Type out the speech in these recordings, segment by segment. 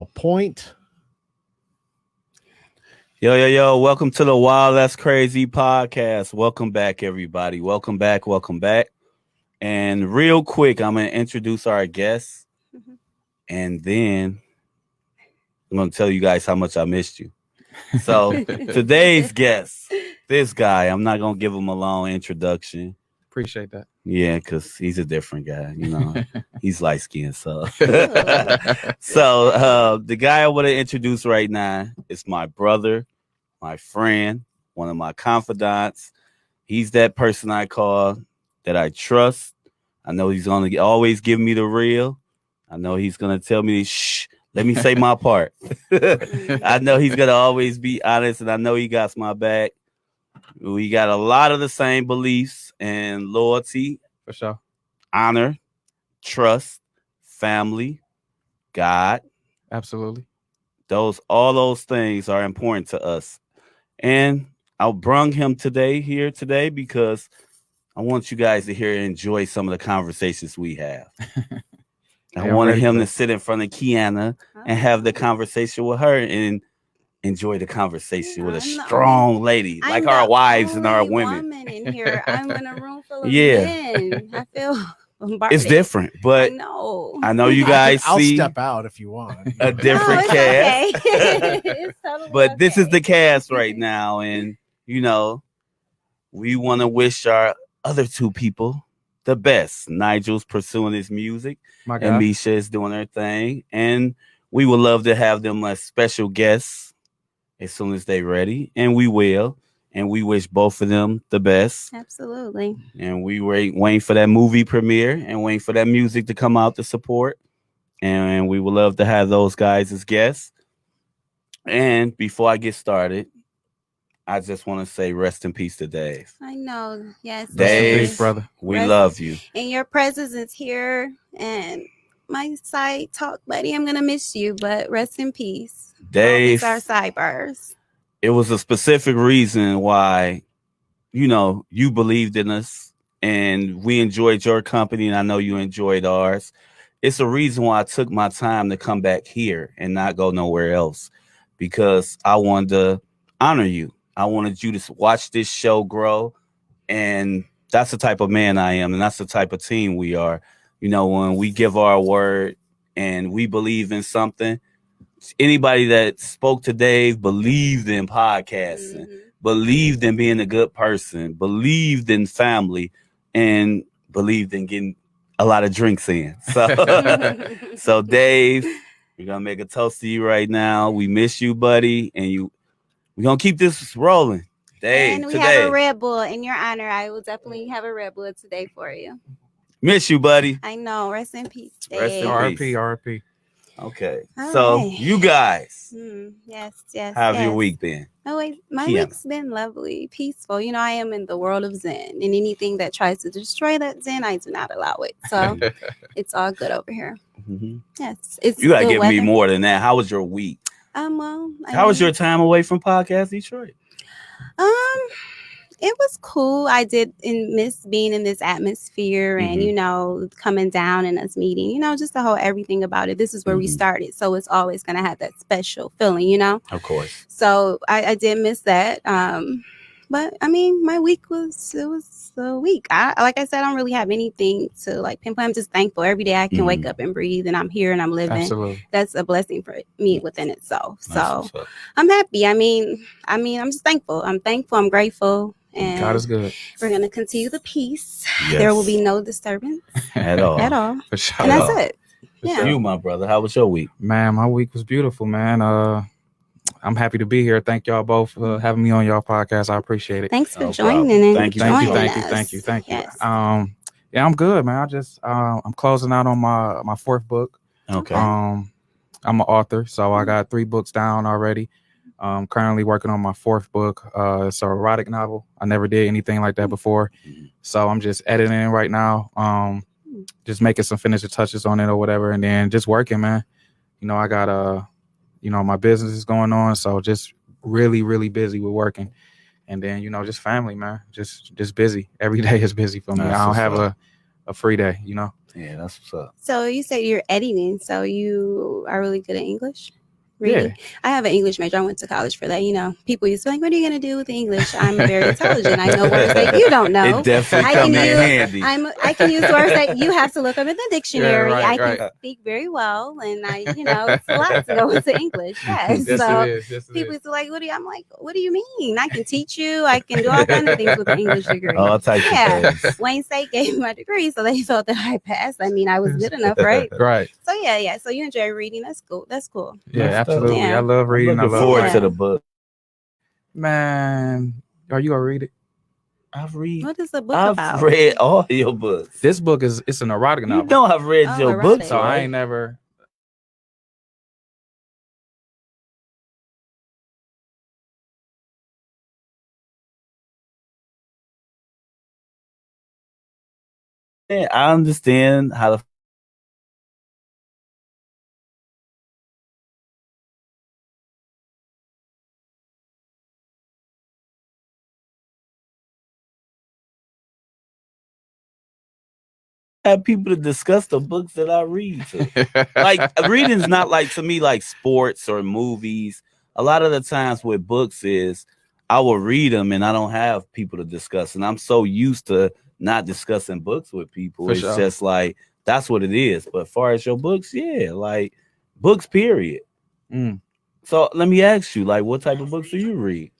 Point. Yo. Welcome to the Wild That's Crazy podcast. Welcome back, everybody. Welcome back. And real quick, I'm going to introduce our guests. And then I'm going to tell you guys how much I missed you. So today's guest, this guy, I'm not going to give him a long introduction. Appreciate that. Yeah, because he's a different guy. He's light skinned. So, the guy I want to introduce right now is my brother, my friend, one of my confidants. He's that person I call that I trust. I know he's going to always give me the real. I know he's going to tell me, shh, let me say my part. I know he's going to always be honest, and I know he got my back. We got a lot of the same beliefs and loyalty. For sure. Honor, trust, family, God. Absolutely. All those things are important to us. And I brung him here today because I want you guys to hear and enjoy some of the conversations we have. I wanted him to sit in front of Kiana and have the conversation with her and enjoy the conversation with a strong lady, like our wives and our women. In here. I'm in a room full of men. I feel it's different, but I know you guys I'll see step out if you want a different cast. Okay. Totally but this is the cast right now, and we want to wish our other two people the best. Nigel's pursuing his music, and Misha is doing her thing, and we would love to have them as special guests as soon as they're ready, and we will. And we wish both of them the best. Absolutely. And we waiting for that movie premiere and waiting for that music to come out to support. And we would love to have those guys as guests. And before I get started, I just want to say rest in peace to Dave. I know. Yes. Dave, peace, brother. We love you. And your presence is here. And my side talk buddy, I'm going to miss you. But rest in peace. Dave. Our sidebars. It was a specific reason why, you believed in us and we enjoyed your company, and I know you enjoyed ours. It's a reason why I took my time to come back here and not go nowhere else, because I wanted to honor you. I wanted you to watch this show grow, and that's the type of man I am, and that's the type of team we are. When we give our word and we believe in something, anybody that spoke to Dave believed in podcasting, believed in being a good person, believed in family, and believed in getting a lot of drinks in. So Dave, we're going to make a toast to you right now. We miss you, buddy. And we're going to keep this rolling. Dave, and we have a Red Bull in your honor. I will definitely have a Red Bull today for you. Miss you, buddy. I know. Rest in peace, Dave. Rest in peace. RP. Okay. So you guys, yes. How's your week been? Oh, wait, my week's been lovely, peaceful. I am in the world of Zen, and anything that tries to destroy that Zen, I do not allow it. So it's all good over here. Mm-hmm. Yes, it's. You gotta give me more than that. How was your week? How was your time away from Podcast Detroit? It was cool. I did miss being in this atmosphere and, coming down and us meeting, just the whole everything about it. This is where we started. So it's always going to have that special feeling, Of course. So I did miss that. But I mean, my week was a week. Like I said, I don't really have anything to pinpoint. I'm just thankful every day I can wake up and breathe, and I'm here and I'm living. Absolutely. That's a blessing for me within itself. So I'm happy. I mean, I'm just thankful. I'm thankful. I'm grateful. And God is good. We're going to continue the peace. Yes. There will be no disturbance at all. For sure. And that's it. Yeah. You, my brother, how was your week? Man, my week was beautiful, man. I'm happy to be here. Thank y'all both for having me on y'all podcast. I appreciate it. Thanks for joining. Thank you. Yes. Yeah, I'm good, man. I just I'm closing out on my fourth book. Okay. I'm an author, so I got 3 books down already. Currently working on my 4th book. It's an erotic novel. I never did anything like that before. So I'm just editing right now. Just making some finishing touches on it or whatever. And then just working, man. I got, my business is going on. So just really, really busy with working. And then, just family, man. Just busy. Every day is busy for me. I don't have a free day, you know. Yeah, that's what's up. So you say you're editing, so you are really good at English? Reading? Yeah. I have an English major. I went to college for that. You know, people used to be like, what are you going to do with English? I'm very intelligent. I know words that you don't know. It definitely I come can in use- handy. I can use words that you have to look up in the dictionary. right, I can right. speak very well, and it's a lot to go into English. Yes. Yes, So it is. Yes, it people is. used to like, I'm like, what do you mean? I can teach you. I can do all kinds of things with an English degree. All types Yeah. of things. Wayne State gave me my degree, so they felt that I passed. I mean, I was good enough, right? Right. So yeah. So you enjoy reading. That's cool. That's cool. Yeah, That's dope. absolutely. Yeah. I love reading. I Looking love forward Yeah. to the book. Man, are you gonna read it? What is the book I've about? read all your books. This book it's an erotic You novel. know I've read Oh, your erotic. books, So I right? ain't never. Yeah, I understand how to. Have people to discuss the books that I read to. Like reading's not like to me like sports or movies. A lot of the times with books is I will read them and I don't have people to discuss, and I'm so used to not discussing books with people. For It's sure. just like that's what it is. But as far as your books, yeah, like books, period. Mm. So let me ask you, like, what type of books do you read?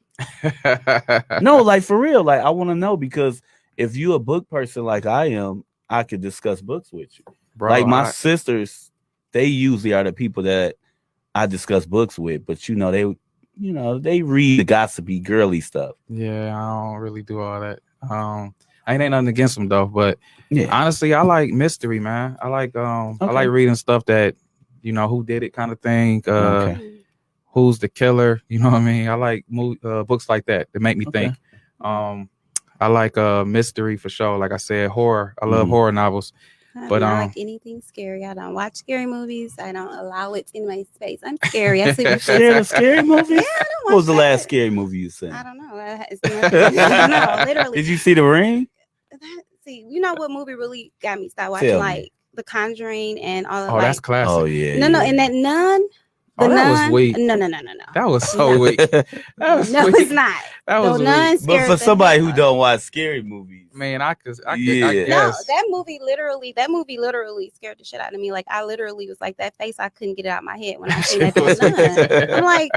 No, like for real, like I want to know because if you a book person like I am, I could discuss books with you. Bro, like my I- sisters, they usually are the people that I discuss books with, but they read the gossipy girly stuff. yeah, I don't really do all that. I ain't nothing against them though, but Yeah, honestly, I like mystery, man. I like I like reading stuff that who did it kind of thing. Okay. Who's the killer? You know what I mean? I like books like that make me Okay. think. I like mystery for sure. Like I said, horror. I love Mhm. horror novels. But, I like anything scary. I don't watch scary movies. I don't allow it in my space. I'm scary. I sleep with Scared of scary movies? Yeah, I don't watch What was the that. last scary movie you seen? I don't know. It's nothing. I don't know. Literally. Did you see The Ring? See, you know what movie really got me start watching Tell me. like The Conjuring and all of Oh, that's classic. Oh yeah. No, yeah. and that Nun. Oh, The that was Nun. weak. No. That was so No. weak. That was No, weak. it's not. That was The weak. Nun But scared for the somebody hell who out don't watch scary movies, Man, I Yeah. guess. No, that movie literally scared the shit out of me. Like I literally was like that face. I couldn't get it out of my head when I seen that damn Nun. I'm like,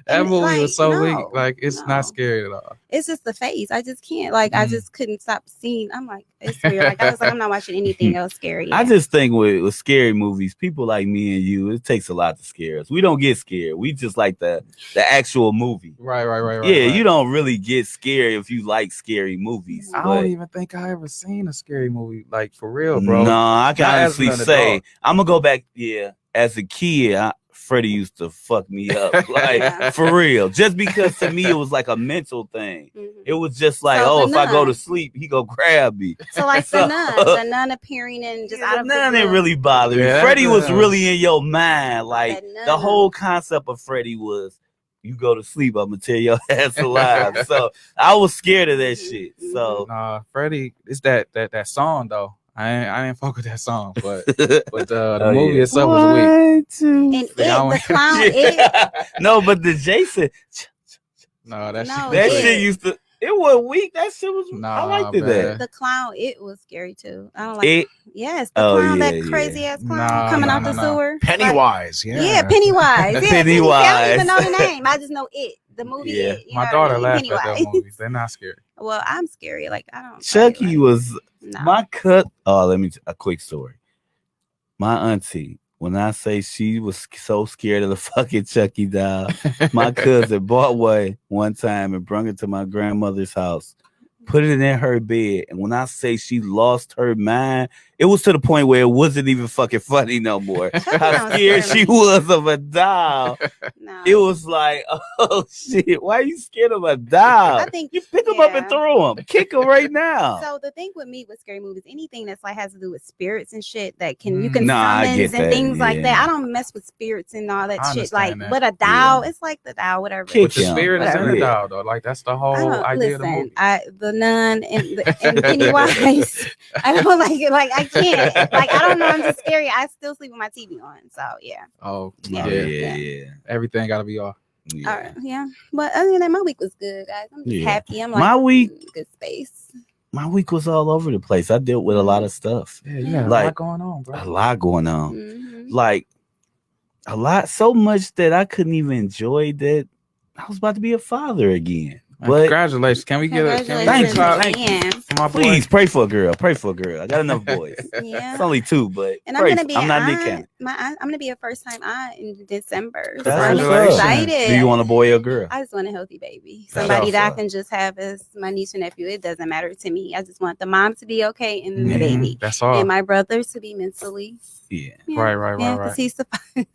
that and, movie like, was so no, weak. Like it's no. not scary at all. it's just the face. I just can't. Like I Mm. just couldn't stop seeing. I'm like, it's weird. Like I was like, I'm not watching anything else scary. I just think with scary movies, people like me and you, it takes a lot to scare us. We don't get scared. We just like the actual movie. Right. Yeah, right. you don't really get scared if you like scary movies. I but don't even think I ever seen a scary movie like for real, bro. no, I can Not as honestly an say adult. I'm gonna go back. Yeah, as a kid, Freddie used to fuck me up, like Yeah. for real. Just because to me it was like a mental thing. Mhm. It was just like, So oh, the if I go Nun. to sleep, he go grab me. So like So- the nun appearing and just out of the None blue. didn't really bother me. Yeah, Freddie was that's, really in your mind. Like That the nun. whole concept of Freddie was, you go to sleep, I'm gonna tear your ass alive. So I was scared of that shit. So Nah, Freddie, it's that song though. I ain't fuck with that song, but the Oh, movie yeah. itself was weak. 1, 2, And it, Yeah, I the went- clown, it, no, but the Jason, No, that No, that yeah. shit used to. It was weak. That shit was. I Nah, liked it. man. That the clown, it was scary too. I don't like it. yes, the Oh, clown, yeah, that crazy ass clown Nah, coming nah, out the nah. sewer. Like, Pennywise, yeah. yeah, Pennywise. Yeah, Pennywise. I don't even know Pennywise. the name. I just know it. The movie. Yeah. It, you My know daughter what I mean? laughed at that movie. They're not scary. Well, I'm scary. Like I don't. Chucky like, was no. my cut. Oh, let me a quick story. My auntie, when I say she was so scared of the fucking Chucky doll, my cousin bought one time and brought it to my grandmother's house, put it in her bed, and when I say she lost her mind, it was to the point where it wasn't even fucking funny no more. How Don't scared scare she me. was of a doll. No. It was like, oh shit, why are you scared of a doll? I think You pick him up and yeah. throw him. Kick him right now. So the thing with me with scary movies, anything that's like has to do with spirits and shit that you can Nah, I summons get and that, things like that. yeah. I don't mess with spirits and all that I shit. Like, understand that. but a doll, Yeah. it's like the doll, whatever. Kick But the him. spirit is in the Whatever. doll, though. Like that's the I whole don't idea of the listen. movie. The nun and Pennywise. I don't like it. Like I can't. Like I don't know. I'm just scary. I still sleep with my TV on. So yeah. Oh, Yeah. yeah. Everything got to be off. Yeah. All right. Yeah. But other than that, my week was good, guys. I'm just Yeah. happy. I'm like My week- in good space. My week was all over the place. I dealt with a lot of stuff. Yeah, you got a Like- lot going on, bro. A lot going on. Mhm. Like a lot, so much that I couldn't even enjoy that I was about to be a father again. But Congratulations. Can we get a Thank you, clap thank you. again. for my boy? please pray for a girl. Pray for a girl. I got enough boys. Yeah. It's only 2, but And I'm pray gonna for- be I'm not an Nick aunt. Cannon. I'm gonna be a first time aunt in December. So That's I'm what's Congratulations. up. excited. Do you want a boy or a girl? I just want a healthy baby. That's Somebody that I awesome. can just have as my niece and nephew. It doesn't matter to me. I just want the mom to be okay and then the Mhm. baby. That's all. And my brother to be mentally. Yeah. Yeah. Right. Yeah, because he's the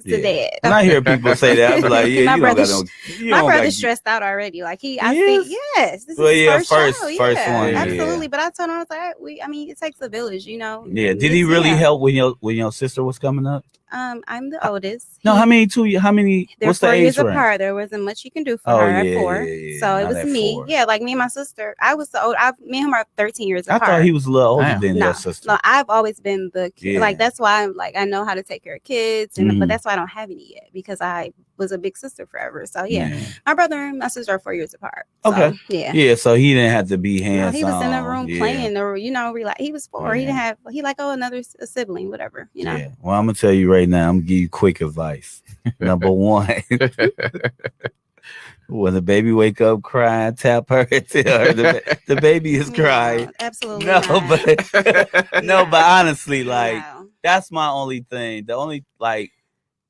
dad. When I hear people say that, I'm like, yeah, My you don't got brother's- no. You My don't brother's got- stressed out already. Like He I is? think, yes, this Well, is his yeah, first first show. one, Yeah, yeah. absolutely. But I told him, I was like, it takes a village, you know. Yeah. Did he really Yeah. help when your sister was coming up? I'm the oldest. No. How many? How many? They're What's the 4 age years range? apart. There wasn't much you can do for Oh, her at yeah, 4. yeah, So it not was at me. 4. Yeah, like me and my sister. I was the old. Me and him are 13 years I apart. thought he was a little older Damn. than No, your sister. no, I've always been the kid. Yeah. Like that's why I'm like I know how to take care of kids, and Mhm. but that's why I don't have any yet because I was a big sister forever. So yeah, Yeah. my brother and my sister are 4 years apart. So, Okay. yeah. Yeah, so he didn't have to be No, hands he was in the on. room Yeah. playing, or he was 4. He Yeah. didn't have. He like another sibling, whatever. Yeah. Well, I'm gonna tell you right now. I'm gonna give you quick advice. Number 1, when the baby wake up crying, tap her and tell her the baby is crying. No, absolutely No, not. but no, but honestly, like No. that's my only thing. The only like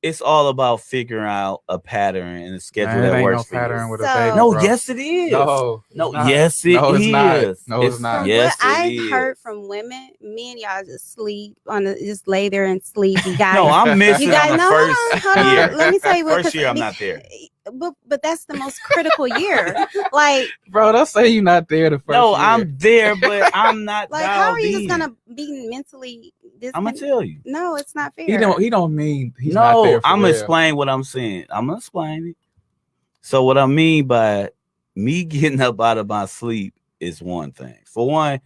it's all about figuring out a pattern and a schedule Man, it that ain't works no for pattern you. with a So- baby. No, bro. yes, it is. No, No, it's not. yes, it No, it's not. is. No, it's not. From Yes, what it I've is. heard from women, men y'all just sleep just lay there and sleep. You guys, No, I'm missing you guys on the know. first Hold on, year. let me tell you what. First 'cause year, I'm not there. But that's the most critical year. Like Bro, don't say you're not there the first No, year. I'm there, but I'm not. how are you just dialed gonna be mentally? I'm gonna tell you. No, it's not fair. He don't mean he's not No, there for I'm gonna real. explain what I'm saying. I'm gonna explain it. So what I mean by me getting up out of my sleep is one thing. For one,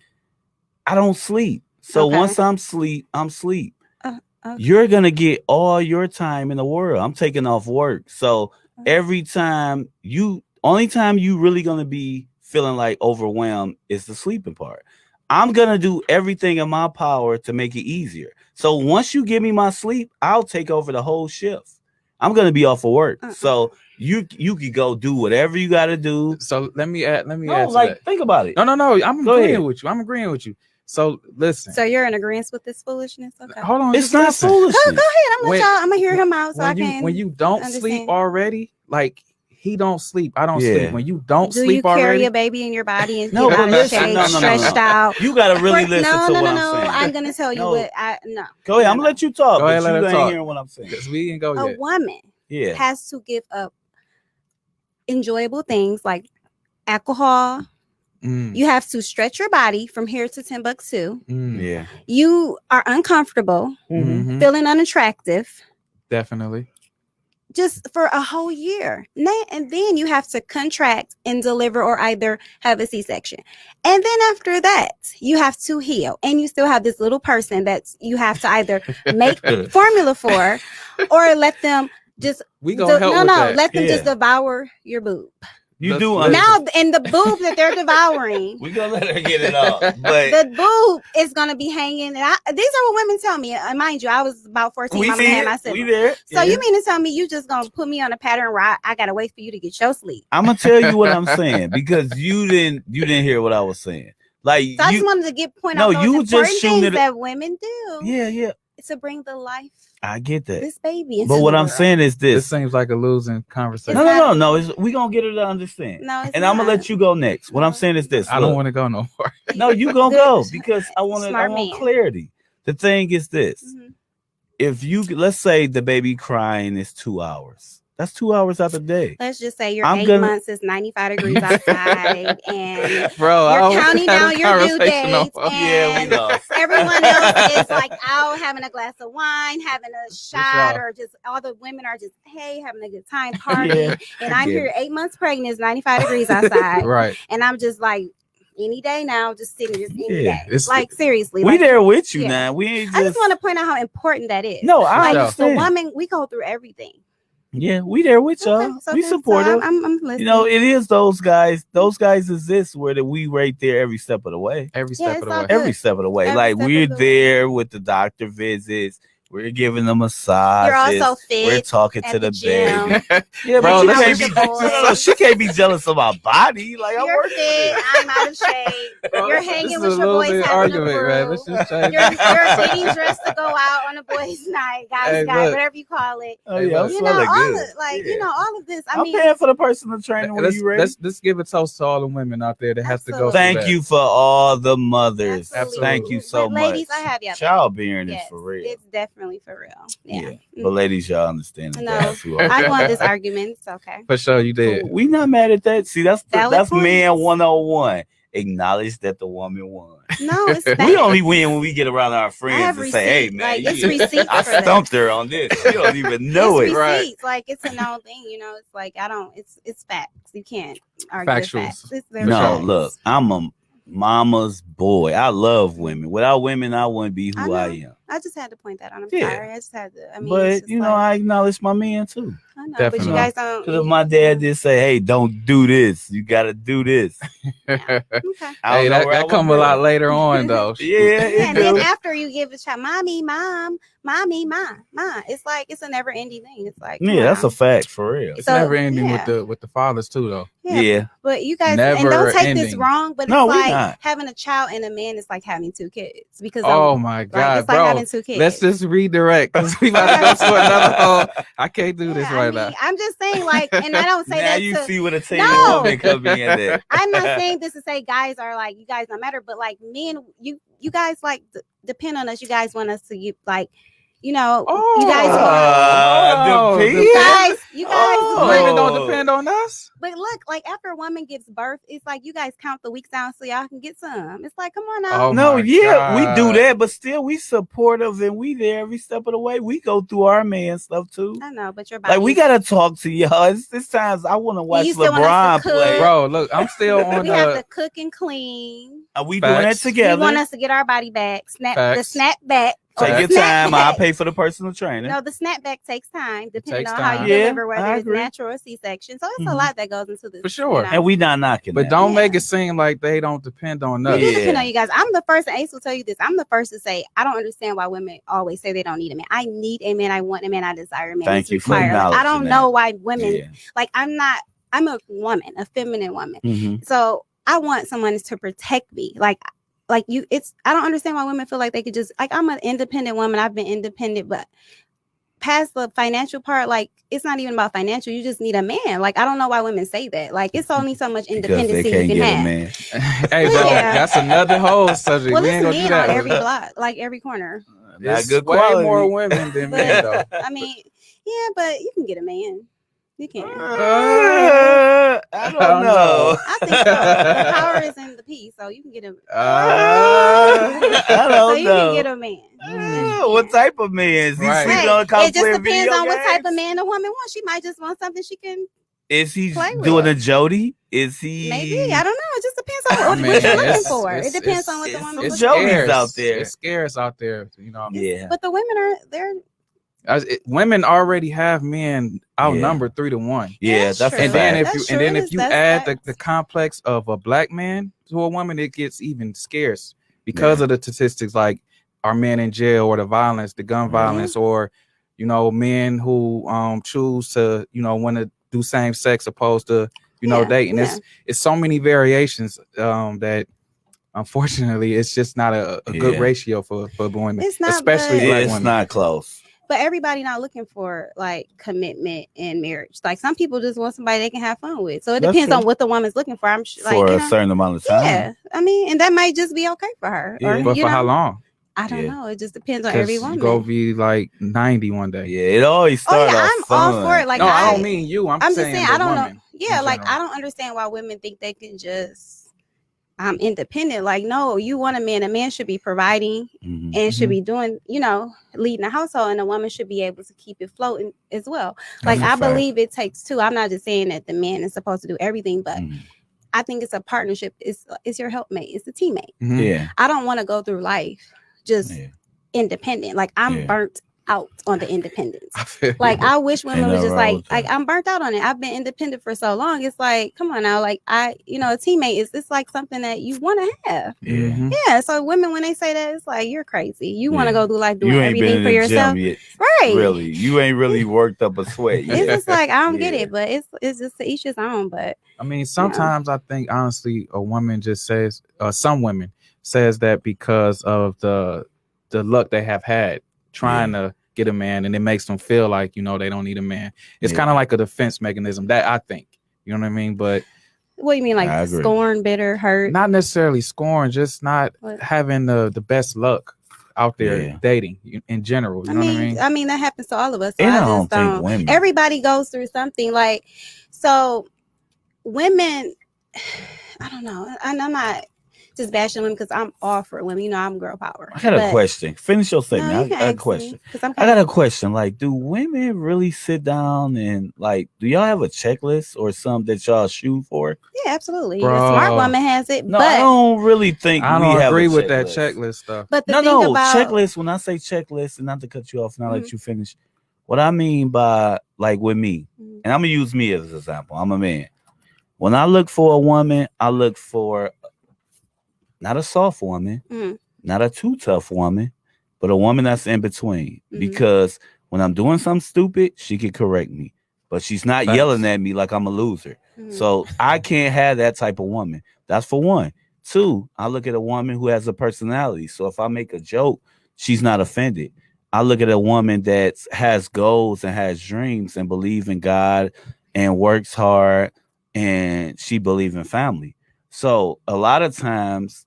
I don't sleep. So Okay. once I'm asleep, I'm asleep. Okay. You're gonna get all your time in the world. I'm taking off work. So every time only time you really gonna be feeling like overwhelmed is the sleeping part. I'm gonna do everything in my power to make it easier. So once you give me my sleep, I'll take over the whole shift. I'm gonna be off of work. So you could go do whatever you gotta do. So let me add No, to like that. think about it. No. I'm Go agreeing ahead. with you. I'm agreeing with you. So listen. So you're in agreement with this foolishness? Okay. Hold on. It's just not listen. Go foolishness. ahead. I'm gonna hear him out so I can. when you don't understand. sleep already, like he don't sleep. I don't Yeah. sleep. When you don't Do you sleep carry already, a baby in your body and No, get but out of listen, shape, no. stretched out? You gotta really listen no, to no, what no, I'm no. saying. I'm gonna tell you No. what I no. Go ahead. I'm gonna let you talk, Go ahead, but let you her ain't talk. hearing what I'm saying. because we didn't go A yet. woman Yeah. has to give up enjoyable things like alcohol. Mm, You have to stretch your body from here to Timbuktu. mm, Yeah. You are uncomfortable, mhm, feeling unattractive, definitely. just for a whole year. And then you have to contract and deliver or either have a C-section. And then after that, you have to heal. And you still have this little person that you have to either make formula for or let them just We gonna help with that. let them Yeah. just devour your boob. You Let's- do let's- understand. Now, and the boob that they're devouring, We gonna let her get it off. But the boob is going to be hanging. And these are what women tell me. Mind you, I was about 14. we Mama see had my it. We sibling. there. So you mean to tell me you just gonna put me on a pattern where I gotta wait for you to get your sleep? I'm gonna tell you what I'm saying because you didn't hear what I was saying. Like So I you, just wanted to get point No, out those you just important shooting things it- that women do yeah, to bring the life I get that. this baby into But what the I'm world. saying is This this. seems like a losing conversation. No. We gonna get her to understand. No, it's And I'm gonna not. let you go next. What I'm saying is this. I don't Look, want to go no more. No, you gonna Good. go because I want Smart man. clarity. The thing is this: Mhm. if you let's say the baby crying is 2 hours, that's 2 hours out the day. Let's just say your I'm 8 gonna- months is 95 degrees outside, and Bro, I you're always counting had down this your due conversation on- dates, Yeah, we and know. everyone else is like out having a glass of wine, having a shot, sure. or just all the women are just having a good time partying. Yeah, And I I'm get here 8 months pregnant, it's 95 degrees outside, Right. and I'm just like any day now, just sitting just any Yeah, day. Like seriously, We like, there with you yeah. now. We ain't I just just. want to point out how important that is. No, I For sure. The understand. woman, we go through everything. Yeah, we there with y'all. Okay, so We then- support so them. I'm listening. You know, it is those guys. Those guys exist where we right there every step of the way. Every Yeah, step it's of the all way. good. Every step of the way. Every Like step of we're the way. there with the doctor visits. We're giving them massages. You're also fit We're talking at to the the gym. baby. Yeah, Bro, but let's she can't just- be. She can't be jealous of my body. Like I'm You're working fit. with it. I'm out of shape. Bro, You're this hanging is with a your boys losing having a argument, man. Let's brew. just change You're it. getting dressed to go out on a boys' night, guys' Hey, night, look. whatever you call it. Oh Hey, yeah, I'm look. You know, smelling all good. of, like Yeah. you know, all of this. I I'm mean, paying for the personal trainer when Let's, you ready. let's give a toast to all the women out there that has to go Absolutely. through Thank that. you for all the mothers. Absolutely. Thank you so But much. ladies, I have y'all. Childbearing Yes, is for real. it's definitely for real. Yeah. But ladies, y'all understand that. No, That's who I I won this argument. It's okay. For sure, you did. So we not mad at that. See, that's Valid man points. 101. Acknowledge that the woman won. No, it's We facts. only win when we get around our I friends have and say, "Hey, receipts. man, Like, it's you- receipts I for that. stumped her on this. You don't even know It's it." Right. receipts. Like it's a known thing, you know. It's like I don't. It's facts. You can't argue with Factuals. facts. It's their No, facts. look, I'm a mama's boy. I love women. Without women, I wouldn't be I who know. I am. I just had to point that out. I'm Yeah. sorry. I just had to. I mean, it's But just you know, like, I acknowledge my man too. I know, Definitely. but you guys don't. Because if my dad did say, "Hey, don't do this. You got to do this." Okay. I don't Hey, know that, where I that come a would lot go. later on though. Yeah, it And then do. after you give a child, mommy, mom, mommy, mom. It's like it's a never ending thing. It's like Yeah, that's a fact for real. It's So, never ending yeah. with the fathers too though. Yeah. But you guys, and Never don't take this ending. wrong, but No, it's we like not. having a child and a man is like having two kids because Oh my like god, it's like bro. having two kids. Let's just redirect because we about to go to another hole. I can't do this Yeah, right I mean, now. I'm just saying, like, and I don't say Now that you to. see what a team No. woman could be in there. I'm not saying this to say guys are like you guys don't matter, but like men, you guys like depend on us. You guys want us to you like, you know, you guys want. Depend? You guys Oh. Women want, don't depend on us. but look, like after a woman gives birth, it's like you guys count the weeks down so y'all can get some. It's like, come on now. Oh No, my yeah, we do God. that, but still we supportive and we there every step of the way. We go through our man stuff too. I know, but your body. Like we gotta talk to y'all. It's times I want to watch you still want us LeBron to play. cook. Bro, look, I'm still on we have to the cook and clean. Are we doing that Facts. together? You want us to get our body back. Snap the Facts. snap back. or Take the your snap time. I'll back. pay for the personal trainer. No, the snapback takes time, depending takes on how time. you Yeah, deliver, whether I it's agree. natural or C-section. So it's Mhm. a lot that goes into this. For sure. You know. And we not knocking but that. don't Yeah. make it seem like they don't depend on We us. do Yeah. depend on you guys. I'm the first, and Ace will tell you this. I'm the first to say I don't understand why women always say they don't need a man. I need a man. I want a man. I desire a man. Thank It's you for required. Like, I acknowledging don't that. know why women Yeah. like. I'm a woman, a feminine woman. Mhm. So I want someone to protect me. Like you, I don't understand why women feel like they could just like I'm an independent woman. I've been independent, but past the financial part, like it's not even about financial. You just need a man. Like I don't know why women say that. Like it's only so much Because independency they can't you get can a have. Hey, bro, Yeah. that's another whole subject. Well, we it's ain't gonna do men that. on every block, like every corner. Not There's good way quality. more women than men, though. I mean, yeah, but you can get a man. You can. I I don't don't know. I think so. The power is in the P, so you can get a. I So don't you know. can get a man. What type of man is he? Right. Sleeping Hey, on the couch it just playing depends video on what type of games? man a woman wants. She might just want something she can. Is he play with. doing a Jody? Is he? Maybe I don't know. It just depends on I what mean, you're looking it's- for. It it's- depends on what the it's- woman it's looking Jodi's for. scarce out there. It's scarce out there, you know. Yeah. But the women are they're Women already have men outnumbered 3-1. Yeah, That's that's true. And then if That's you true. and then It if is- you that's add facts. the complex of a black man to a woman, it gets even scarce because Yeah. of the statistics like are men in jail or the violence, the gun violence, or men who choose to want to do same sex opposed to dating. Yeah. It's so many variations that unfortunately it's just not a good Yeah. ratio for women, It's not, especially but- black It's women. not close. But everybody not looking for like commitment in marriage. Like some people just want somebody they can have fun with. So it That's depends true. on what the woman's looking for. I'm sure, like For you a know, certain amount of time. yeah. I mean, and that might just be okay for her. Yeah. Or, But you for know, how long? I don't Yeah. know. It just depends on 'Cause every you woman. go be like 90 one day. Yeah, it always Oh starts yeah, off I'm fun. all for it. Like No, I don't mean you. I'm just saying saying the I don't know. woman Yeah, in like I general. don't understand why women think they can just independent. Like, no, you want a man. A man should be providing Mhm. and should be doing, leading the household, and a woman should be able to keep it floating as well. Like, That's a I fact. believe it takes two. I'm not just saying that the man is supposed to do everything, but Mhm. I think it's a partnership. It's your helpmate. It's a teammate. Mhm. Yeah. I don't want to go through life just Yeah. independent. Like, I'm Yeah. burnt out on the independence. I feel you. Like, I wish women Ain't was nothing just wrong like with that. I'm burnt out on it. I've been independent for so long. It's like, come on now. Like, a teammate it's like something that you want to have. Yeah. Mhm. Yeah. So women, when they say that, it's like, you're crazy. You want to Yeah. go through life doing You ain't been everything in for the yourself. gym yet. Right. Really. You ain't really worked up a sweat It's yet. just like, I don't get Yeah. it, but it's just to each his own. But I mean, sometimes I think honestly, a woman just says, some women says that because of the luck they have had trying to get a man, and it makes them feel like they don't need a man. It's Yeah. kind of like a defense mechanism that I think. You know what I mean? But what do you mean, I like agree. scorn, bitter, hurt? not necessarily scoring, just not What? having the best luck out there Yeah. dating in general. You know what I mean? I mean that happens to all of us. So And I I don't just think don't. women. Everybody goes through something. Like, so women, I don't know, and I'm not just bashing women because I'm all for women. I'm girl power. I got a But- question. Finish your No, statement. you I can got a ask question. me, 'cause I'm I got a question. Like, do women really sit down and like, do y'all have a checklist or something that y'all shoot for? Yeah, absolutely. Bro. A smart woman has it. No, but I don't really think I we don't have agree a with that checklist. checklist stuff. but the No, thing about checklist. When I say checklist, and not to cut you off, and I'll Mhm. let you finish. What I mean by like with me, Mhm. and I'm gonna use me as an example. I'm a man. When I look for a woman, I look for not a soft woman, Mhm. not a too tough woman, but a woman that's in between. Mhm. Because when I'm doing something stupid, she can correct me, but she's not Facts. yelling at me like I'm a loser. Mhm. So I can't have that type of woman. That's for one. Two, I look at a woman who has a personality. So if I make a joke, she's not offended. I look at a woman that has goals and has dreams and believe in God and works hard, and she believes in family. So a lot of times,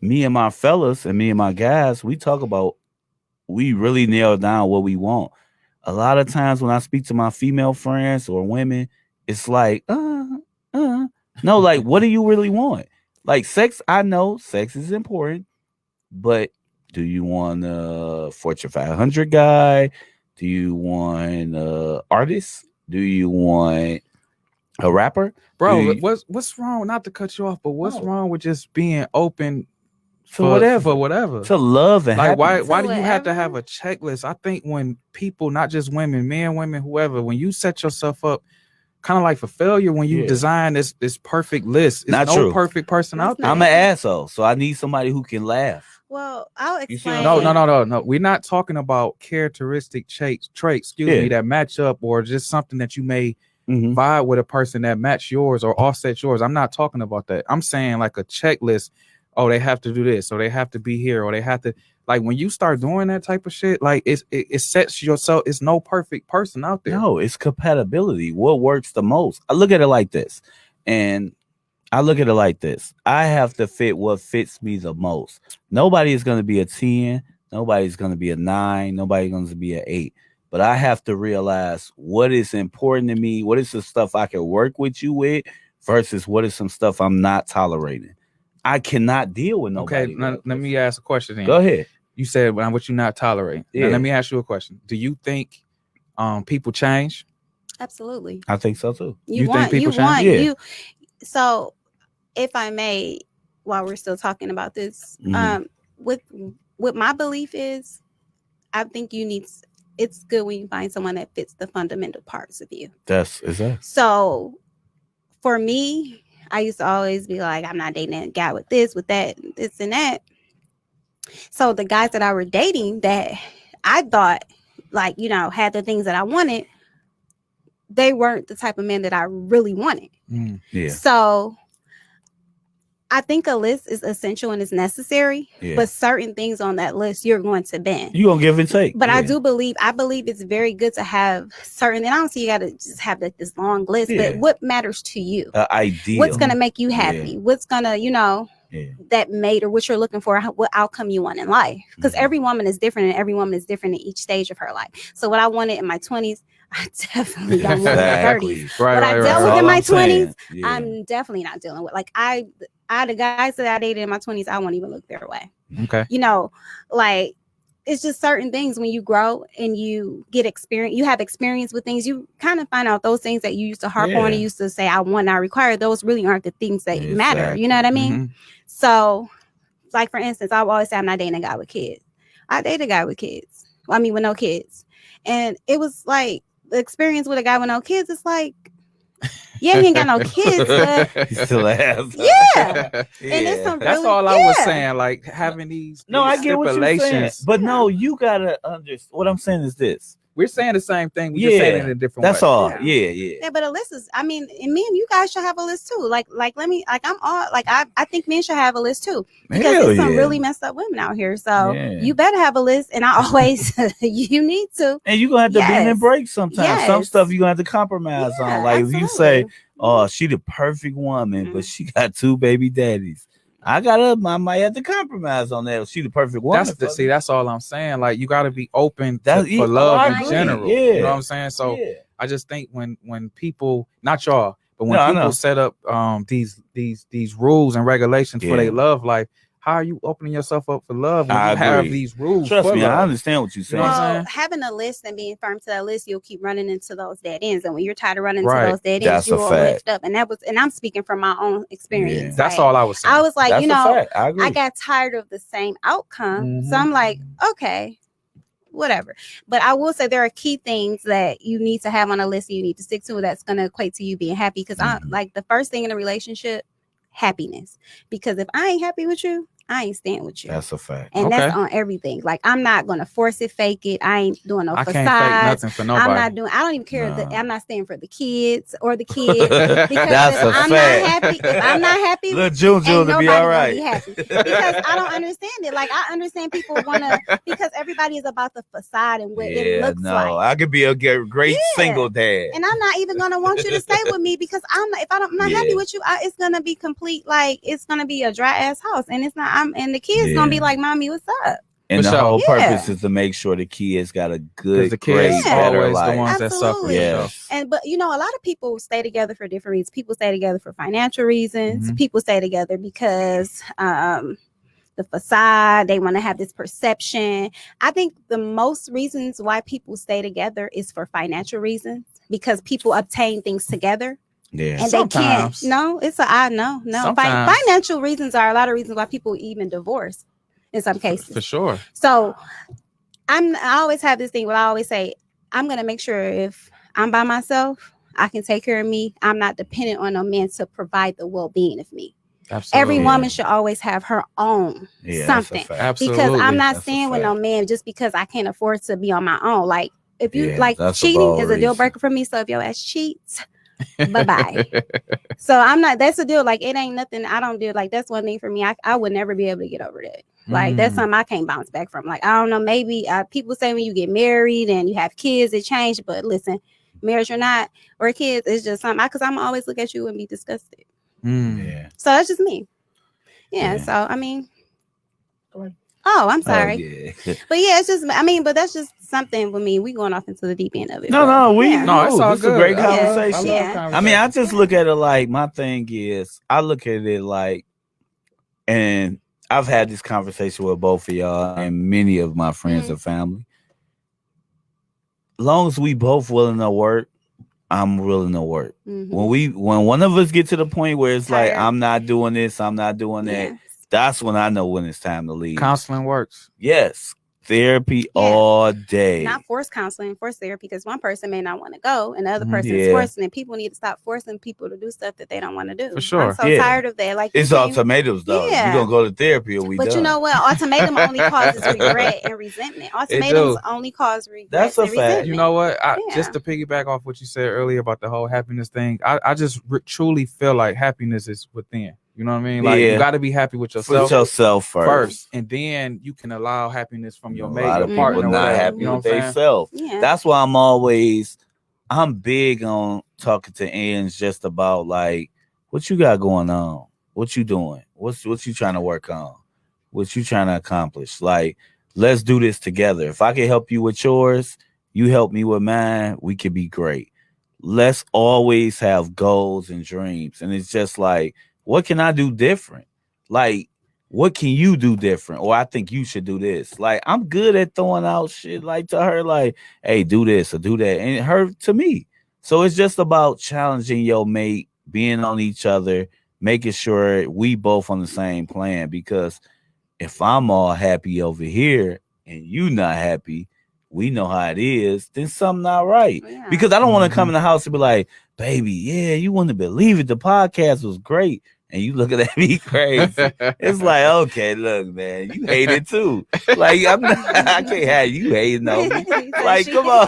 me and my fellas and me and my guys, we really nail down what we want. A lot of times when I speak to my female friends or women, it's like, no, like, what do you really want? Like, sex, I know sex is important, but do you want a Fortune 500 guy? Do you want an artist? Do you want a rapper? Bro, Do you- what's wrong? Not to cut you off, but what's No. wrong with just being open For whatever. For whatever. To love and Like, happiness. why To do you have to whatever? have a checklist? I think when people, not just women, men, women, whoever, when you set yourself up kind of like for failure, when you Yeah. design this perfect list, it's Not no true. perfect person That's out there. I'm an asshole, so I need somebody who can laugh. Well, I'll You see what explain. I'm saying? No. We're not talking about characteristic traits, Yeah. that match up, or just something that you may Mhm. vibe with a person that match yours or offset yours. I'm not talking about that. I'm saying like a checklist. Oh, they have to do this, or they have to be here, or they have to, like, when you start doing that type of shit, like it sets yourself. It's no perfect person out there. No, it's compatibility. What works the most? I look at it like this, and I have to fit what fits me the most. Nobody is going to be a 10. Nobody's going to be a 9. Nobody's going to be an 8. But I have to realize what is important to me. What is the stuff I can work with you with versus what is some stuff I'm not tolerating. I cannot deal with nobody. Okay, now, let me ask a question then. Go ahead. You said what you not tolerate. Now, Yeah. let me ask you a question. Do you think people change? Absolutely. I think so too. You think people change? Yeah. So if I may, while we're still talking about this, Mhm. with what my belief is, I think it's good when you find someone that fits the fundamental parts of you. That's exactly. So for me, I used to always be like, I'm not dating a guy with this, with that, this and that. So the guys that I were dating that I thought like, had the things that I wanted, they weren't the type of men that I really wanted. Yeah. So I think a list is essential and is necessary, Yeah. but certain things on that list you're going to bend. You gonna give and take. But Yeah. I believe it's very good to have certain, and I don't see you got to just have this long list, Yeah. but what matters to you? Ideal. What's going to make you happy? Yeah. What's going to, that mate or what you're looking for, what outcome you want in life. Because every woman is different and every woman is different in each stage of her life. So what I wanted in my 20s, I definitely don't want in my 30s. Right, What I dealt That's with in all my I'm 20s, saying. Yeah. I'm definitely not dealing with. Like the guys that I dated in my 20s, I won't even look their way. Okay. You know, like it's just certain things when you grow and you get experience, you have experience with things, you kind of find out those things that you used to harp on and used to say, I want, I require, those really aren't the things that matter. You know what I mean? Mm-hmm. So, like, for instance, I always say I'm not dating a guy with kids. I date a guy with kids. I mean, with no kids. And it was like the experience with a guy with no kids. It's like, yeah, he ain't got no kids, but He still has. yeah. And it's some That's really, all I was saying. Like having these No, I get what you're saying. stipulations. But no, you gotta understand. What I'm saying is this. We're saying the same thing. We just saying it in a different That's way. all. Yeah. Yeah. but a list is, I mean, and me and you guys should have a list too. I think men should have a list too. Because there's some really messed up women out here. So you better have a list. And I always, you need to. And you're gonna have to bend and break sometimes. Some stuff you're gonna have to compromise on. Like if you say, oh, she the perfect woman, but she got 2 baby daddies. I might have to compromise on that. She the perfect woman. That's all I'm saying. Like you got to be open for love in general. Yeah. You know what I'm saying? So I just think when people, not y'all, but when people set up these rules and regulations for their love life, how are you opening yourself up for love when you have these rules? Trust me, I understand what you're saying. Well, having a list and being firm to that list, you'll keep running into those dead ends. And when you're tired of running into those dead ends, you will lift up. And I'm speaking from my own experience. That's all I was saying. I was like, I got tired of the same outcome. So I'm like, okay, whatever. But I will say there are key things that you need to have on a list and you need to stick to that's going to equate to you being happy. Because I like the first thing in a relationship, happiness. Because if I ain't happy with you, I ain't staying with you. That's a fact. And that's on everything. Like I'm not gonna force it, fake it. I ain't doing no facade. Can't fake nothing for nobody. I don't even care that I'm not staying for the kids or the kids. Because that's if I'm not happy, little June to be all right. Be happy. Because I don't understand it. Like I understand people wanna because everybody is about the facade and what it looks like. I could be a great single dad. And I'm not even gonna want you to stay with me because I'm not happy with you. It's gonna be complete, like it's gonna be a dry ass house, and it's not. And the kids gonna be like, "Mommy, what's up?" And the whole purpose is to make sure the kids got a good, the kids always the ones that suffer. But a lot of people stay together for different reasons. People stay together for financial reasons. People stay together because the facade, they want to have this perception. I think the most reasons why people stay together is for financial reasons because people obtain things together. Yeah, and sometimes. They can't. No, it's no. Financial reasons are a lot of reasons why people even divorce in some cases. For sure. So I always have this thing where I always say, I'm going to make sure if I'm by myself, I can take care of me. I'm not dependent on a man to provide the well-being of me. Absolutely. Every woman should always have her own something. Absolutely. Because I'm not staying with no man just because I can't afford to be on my own. Like if you cheating is a deal breaker for me. So if your ass cheats, bye-bye. So I'm not, that's a deal. Like it ain't nothing I don't do. Like that's one thing for me. I would never be able to get over that. Like that's something I can't bounce back from. Like I don't know, maybe people say when you get married and you have kids it changed, but listen, marriage or not or kids, it's just something because I'm always look at you and be disgusted. So that's just me. So I mean, oh, I'm sorry. But yeah, it's just but that's just something with me. We going off into the deep end of it. No, it's all good. A great conversation. I mean, I just look at it like my thing is I look at it like, and I've had this conversation with both of y'all and many of my friends and family. Long as we both willing to work, I'm willing to work. When one of us get to the point where it's like I'm not doing this, I'm not doing that, that's when I know when it's time to leave. Counseling works. Yes. Therapy all day. Not forced counseling, forced therapy, because one person may not want to go and the other person is forcing it. People need to stop forcing people to do stuff that they don't want to do. For sure. I'm so tired of that. Like it's ultimatums though. You're gonna go to therapy or we But done. you know what? Ultimatum only causes regret and resentment. Ultimatums only cause regret. That's a fact. You know what? Just to piggyback off what you said earlier about the whole happiness thing, I just truly feel like happiness is within. You know what I mean? Like you got to be happy with yourself. With yourself first, and then you can allow happiness from your mate, a lot of your partner, people not happy you know with themselves. That's why I'm big on talking to ends just about like what you got going on. What you doing? What you trying to work on? What you trying to accomplish? Like, let's do this together. If I can help you with yours, you help me with mine, we could be great. Let's always have goals and dreams. And it's just like, what can I do different? Like, what can you do different? Or I think you should do this. Like, I'm good at throwing out shit like to her, like, hey, do this or do that. And her to me. So it's just about challenging your mate, being on each other, making sure we both on the same plan. Because if I'm all happy over here and you not happy, we know how it is, then something not right. Yeah. Because I don't want to come in the house and be like, baby, yeah, you wouldn't believe it. The podcast was great. And you looking at me crazy. It's like, okay, look, man, you hate it too. Like, I can't have you hating on me. Like, come on.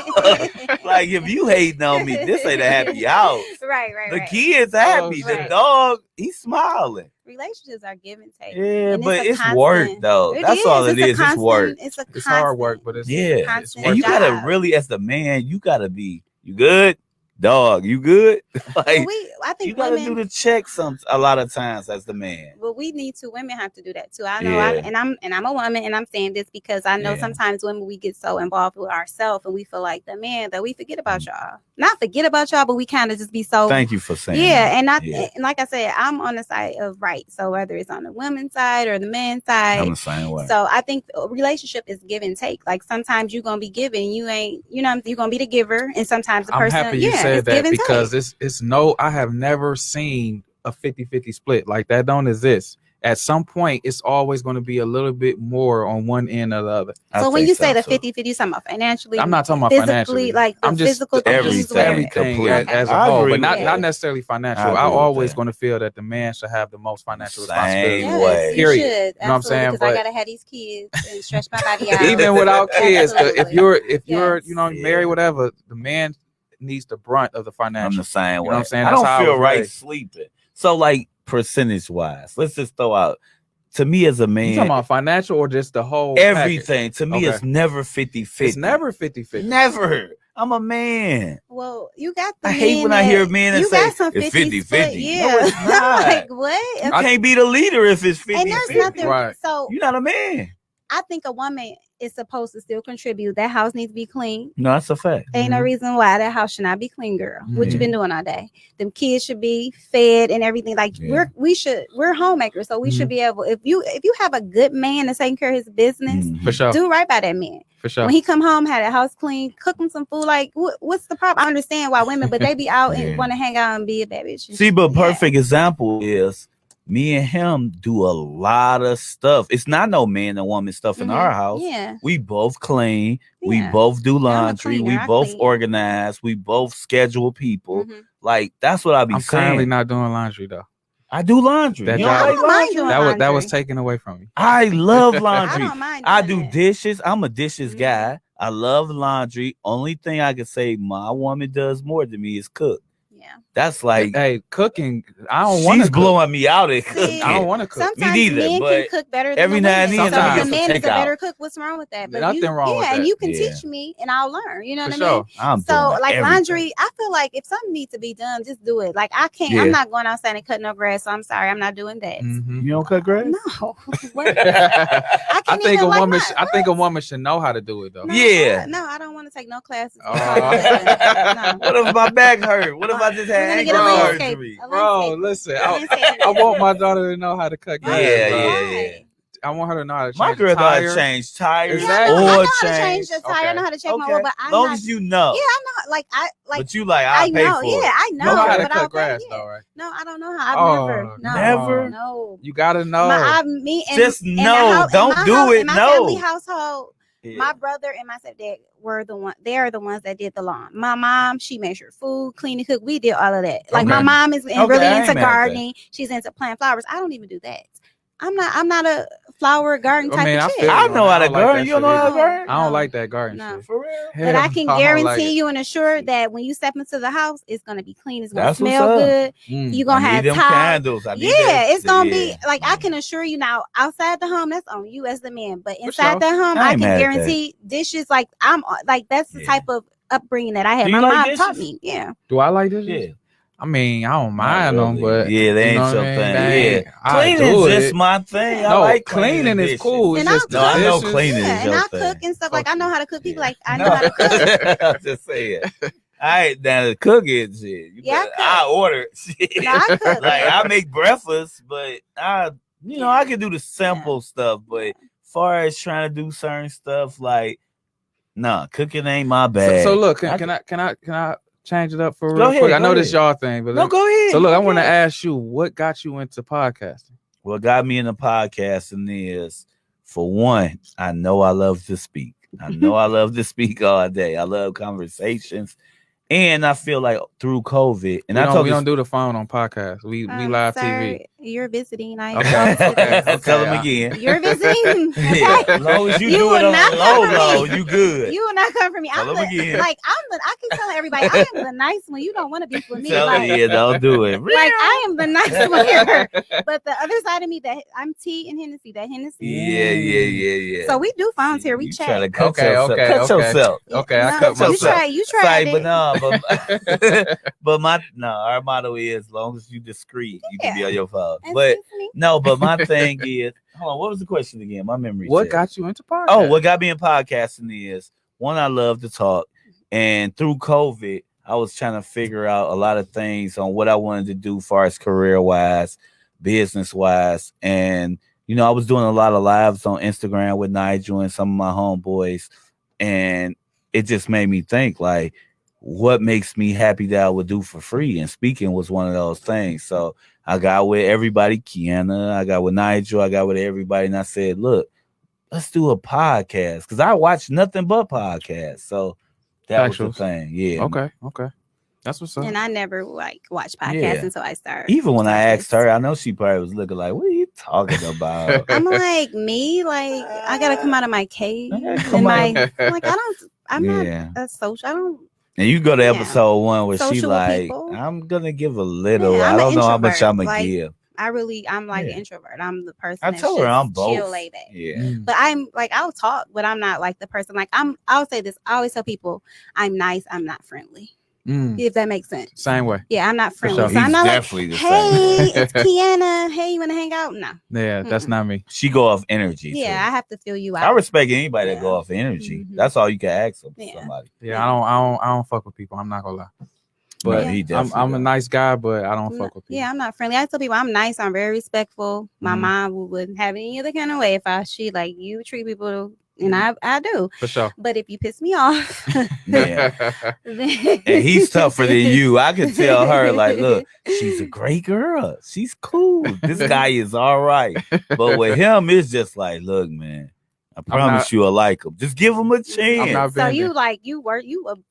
Like, if you hating on me, this ain't a happy house. Right. The kid's happy. Oh, the right. dog, he's smiling. Relationships are give and take. Yeah, And but a it's work constant- though. It That's all it It's a is. It's work. constant- It's a It's hard work, constant- but it's Yeah. it's constant worth And you it. gotta job. really, as the man, you gotta be, you good? Dog, you good? Well, Like, I think you gotta women do the check a lot of times as the man. well, we need to. Women have to do that too. I know, Yeah. I'm a woman, and I'm saying this because I know Yeah. sometimes women we get so involved with ourselves, and we feel like the man that we forget about y'all. Not forget about y'all, but we kind of just be so. Thank you for saying Yeah, that. and like I said, I'm on the side of right. So whether it's on the women's side or the men's I'm side. the same way. So I think a relationship is give and take. Like sometimes you're gonna be giving, you ain't, you're gonna be the giver, and sometimes the I'm person. happy you yeah, said it's that give and because take. it's no, I have never seen a 50-50 split. Like that don't exist. At some point, it's always going to be a little bit more on one end or the other. I So when think you say the too. 50-50, you're talking about financially. I'm not talking about physically, financially. like the I'm just physical things everything. where- everything Completely. as a I whole, agree but not with not that. necessarily financial. I I agree with always that. going to feel that the man should have the most financial Same responsibility. Yes, way. you Period. should. You know what I'm Absolutely, saying? because I But- gotta have these kids and stretch my body out. Even without kids, if Absolutely. you're Yes. you know Yeah. married, whatever, the man needs the brunt of the I'm financial. the same You know way. what I'm saying? I That's don't how I feel was right raised. sleeping. So, like, percentage wise, let's just throw out, to me as a You talking man, about financial or just the whole everything. To me, Okay. it's never 50-50. It's never 50-50. Never. I'm a man. Well, you got the I hate men when I that- hear men that you say got some it's 50 split. 50-50. Yeah, No, it's not. like what? You can't be the leader if it's 50-50. And there's nothing. Right. So You're not a man. I think a woman is supposed to still contribute. That house needs to be clean. No, that's a fact. Ain't no Mhm. reason why that house should not be clean, girl. What you Yeah. been doing all day? Them kids should be fed and everything. Like Yeah. we're homemakers, so we should be able. If you have a good man that's taking care of his business, Mhm. For sure. do right by that man. For sure. When he come home, had a house clean, cook him some food. Like what's the problem? I understand why women, but they be out Yeah. and want to hang out and be a bad bitch. See, but Yeah. perfect example is me and him do a lot of stuff. It's not no man and woman stuff in Mhm. our house. Yeah. We both clean. We Yeah. both do laundry. cleaner. We I both clean. organize. We both schedule people. Mhm. Like, that's what I be I'm saying. currently not doing laundry though. I do laundry. That You job- don't I like don't mind laundry? doing That was laundry. taken away from me. I love I laundry. don't mind. I doing do it. dishes. I'm a dishes Mhm. guy. I love laundry. Only thing I can say my woman does more than me is cook. Yeah. That's like, Hey, cooking. I don't want she's to blowing me out at cooking. See, I don't want to cook. Sometimes neither, men but can cook better than every the now and women. then So I if get a some man is a takeout. better cook, what's wrong with that? Nothing wrong with and that. you can Yeah. teach me and I'll learn. You know For what I mean? sure. I'm So doing like everything. laundry, I feel like if something needs to be done, just do it. Like I can't. Yeah. I'm not going outside and cutting no grass. So I'm sorry, I'm not doing that. Mhm. You don't cut grass? No. What? I can't think even a like woman. my- I think a woman should know how to do it though. No, Yeah. No, I don't want to take no classes. Oh. No. What if my back hurt? What if I just We're had gonna ankle get a Bro. landscape. surgery? Bro, listen. I Landscape. want my daughter to know how to cut grass. Yeah, bro. yeah. I want her to know how to change My the girl know how tire. to change tires Exactly. I know or how to change change. the tire. I know how to check my oil, but I'm long not. as you know. Yeah, I know. Like I like. But you like, I I'll pay know. for Yeah, it. I You know. know how to but cut I'll pay, grass yeah. though, right? No, I don't know how. I've Oh, never. No. Never? No. You gotta know. Me and Just in know. the house, Don't in my do house, it. In my No. family household, Yeah. my brother and my stepdad were the one. They are the ones that did the lawn. My mom, she made sure food, clean and cook. We did all of that. Like my Okay. mom is Okay, really I ain't into mad at that. gardening. She's into planting flowers. I don't even do that. I'm not a flower garden I type mean, of I chick. feel I you. know how to don't like garden. that You don't shit know how to either. garden? I don't No. like that garden No. shit. For real? But I can don't guarantee like it. you and assure that when you step into the house, it's gonna be clean. It's gonna That's what's smell up. good. Mm. You're gonna I have need them tile. candles. I need Yeah, that it's gonna shit. be Yeah. like I can assure you now. Outside the home, that's on you as the man. But For inside sure. the home, I I ain't can mad at guarantee dishes. Like I'm like that's the Yeah. type of upbringing that I had. Do My you like mom dishes? taught me. Yeah. Do I like this? Yeah. I mean, I don't mind Not them, really. but yeah, they you know ain't what your I mean? thing. They Yeah, ain't- I cleaning do is just it. my thing. I No, like cleaning is dishes. cool. It's And just I'll the No, I know dishes. cleaning Yeah, is and your I thing. cook and stuff. Like I know how to cook. People Yeah. like I know how to cook. I'm just saying. I ain't down to cook it. Shit. Yeah, I order shit. No, I cook. Like I make breakfast, but I can do the simple stuff. But far as trying to do certain stuff, like nah, cooking ain't my bag. So look, can I change it up for Go real ahead, quick? I go know this ahead. y'all thing, but No, go ahead. so look, I Okay. want to ask you, what got you into podcasting? What got me into podcasting is, for one, I know I love to speak. I know I love to speak all day. I love conversations. And I feel like through COVID, and We don't do the phone on podcasts. We live sir, TV. You're visiting. I Okay. Tell them again. You're visiting. Yeah, Okay? as long as you You do will it on not the come low, for low, me. you good. You will not come for me. Tell them again. I keep telling everybody I am the nice one. You don't want to be with me. Tell them, Like, yeah, don't do it. like I am the nice one here. But the other side of me, that I'm tea and Hennessy. That Hennessy. Yeah. So we do phones here. We You chat. try to cut Okay, yourself. okay, Cut okay. yourself. Okay, I No, cut you myself. You tried it. But our motto is, as long as you discreet, you can be Yeah. on your phone. Excuse But me. no, but my thing is, hold on, what was the question again? My memory. What check. got you into podcasting? Oh, what got me in podcasting is, one, I love to talk, and through COVID, I was trying to figure out a lot of things on what I wanted to do, as far as career wise, business wise, and I was doing a lot of lives on Instagram with Nigel and some of my homeboys, and it just made me think, like, what makes me happy that I would do for free, and speaking was one of those things. So I got with everybody, Kiana, I got with Nigel, I got with everybody, and I said, look, let's do a podcast, because I watch nothing but podcasts. So that was the thing. Yeah. Okay. That's what's up. And I never watch podcasts Yeah. until I start. Even when I started asked her, I know she probably was looking like, what are you talking about? I'm like, me? Like, I gotta come out of my cage. I gotta And come out. I'm Yeah. not a social. I don't. And you go to Yeah. episode 1 where she Social like, people. I'm gonna give a little. Yeah, I I'm don't an know how much introvert. I'm gonna Like, give. I'm like Yeah. an introvert. I'm the person. I that's told her just I'm both. chill, laid back. Yeah. But I'm like, I'll talk, but I'm not like the person. Like I'll say this. I always tell people, I'm nice. I'm not friendly. If that makes sense. Same way. Yeah, I'm not friendly. sure. So I'm He's not like, definitely the hey, same. it's Kiana. Hey, you want to hang out? No. Yeah, that's not me. She go off energy. Yeah, I too. have to feel you I out. respect anybody that Yeah. go off energy. Mhm. That's all you can ask of Yeah. somebody. Yeah, I don't fuck with people. I'm not gonna lie. But No, he definitely I'm a don't. nice guy, but I don't I'm fuck not- with people. Yeah, I'm not friendly. I tell people I'm nice. I'm very respectful. My Mhm. mom wouldn't have any other kind of way if she like you treat people, and I do. For sure. But if you piss me off, Yeah. then And he's tougher than you. I can tell her, like, look, she's a great girl. She's cool. This guy is all right. But with him, it's just like, look, man, I promise you, I like him. Just give him a chance. not So bending.